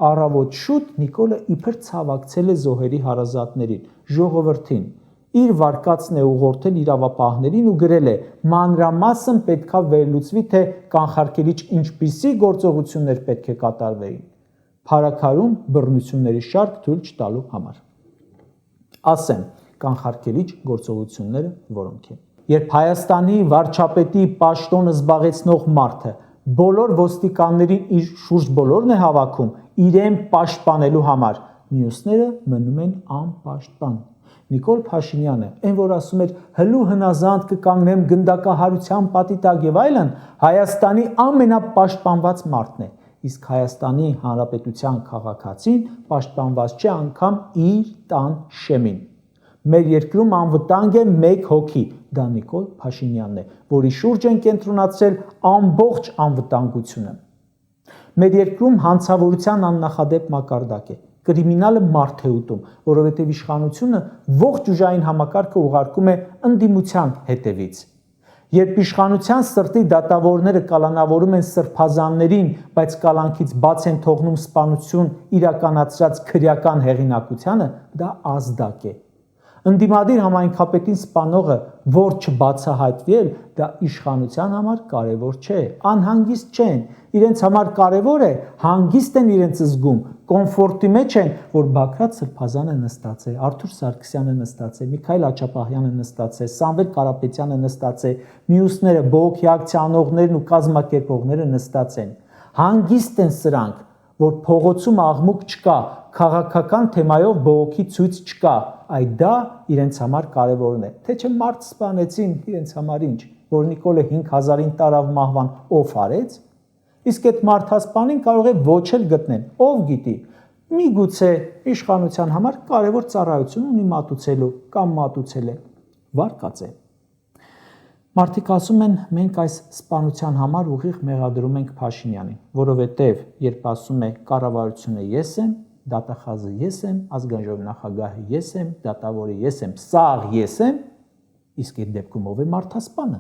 Առավոտ շուտ Նիկոլը իբր ցավակցել է զոհերի հարազատներին, ժողովրդին։ Իր վարկածն է ուղղորդել իրավապահներին ու գրել է. մանրամասն պետքա վերլուծվի, թե կանխարգելիչ ինչպիսի գործողություններ պետք է կատարվեին։ Փարաքարում բռնությունների շարք թույլ չտալու համար։ Ասեմ, կանխարգելիչ գործողությունները որոնք են։ Երբ Հայաստանի վարչապետի պաշտոնը զբաղեցնող մարդը բոլոր ոստիկաններին իր շուրջ բոլորն է հավաքում իրեն պաշտպանելու համար, մյուսները մնում են անպաշտպան։ Նիկոլ Փաշինյանը, այն որ ասում էր հլու հնազանդ կկանգնեմ գնդակահարության պատի տակ եւ այլն, Հայաստանի ամենապաշտպանված մարդն է, իսկ Հայաստանի Հանրապետության քաղաքացին պաշտպանված չէ անգամ իր տան շեմին։ Մեր երկրում անվտանգ է մեկ հոգի, դա Նիկոլ Փաշինյանն է, որի շուրջ են կենտրոնացրել ամբողջ անվտանգությունը։ Մեր երկրում հանցավորության աննախադեպ մակարդակ է։ Կրիմինալը մարդ է ուտում, որովհետև իշխանությունը ողջ ուժային համակարգը ուղարկում է ընդդիմության հետևից։ Երբ իշխանության սրտի դատավորները կալանավորում են սրբազաններին, բայց կալանքից բաց են թողնում սպանություն իրականացրած քրեական հեղինակությանը, դա ազդակ է։ Ընդդիմադիր համայնքապետին սպանողը, որ չբացահայտվի, դա իշխանության համար կարևոր չէ, անհանգիստ չեն, իրենց համար կարևոր է, հանգիստ են իրենց զգում, կոմֆորտի մեջ են, որ Բագրատ Սրբազանը նստած է, Արթուր Սարգսյանը նստած է, Միքայել Աչապահյանը նստած է, Սամվել Կարապետյանը նստած է, մյուսները, բողոքի ակցիա անողներն ու կազմակերպողները նստած են։ Հանգիստ են սրանք, որ փողոցում աղմուկ չկա, քաղաքական թեմայով բողոքի ցույց չկա, այդ դա իրենց համար կարևորն է, թե չէ մարդ սպանեցին իրենց համար ինչ, որ Նիկոլը 5000-ին տարավ մահվան, ով արեց, իսկ այդ մարդասպանին կարող է ոչ էլ գտնեն, ով գիտի, միգուցե իշխանության համար կարևոր ծառայություն ունի մատուցելու կամ մատուցել է, վարկած է։ Մարդիկ ասում են, մենք այս սպանության համար ուղիղ մեղադրում ենք Փաշինյանին, որովհետև երբ ասում է կառավարությունը ես եմ, դատախազը ես եմ, ազգային ժողովի նախագահը ես եմ, դատավորը ես եմ, սաղ ես եմ, իսկ այդ դեպքում ով է մարդասպանը։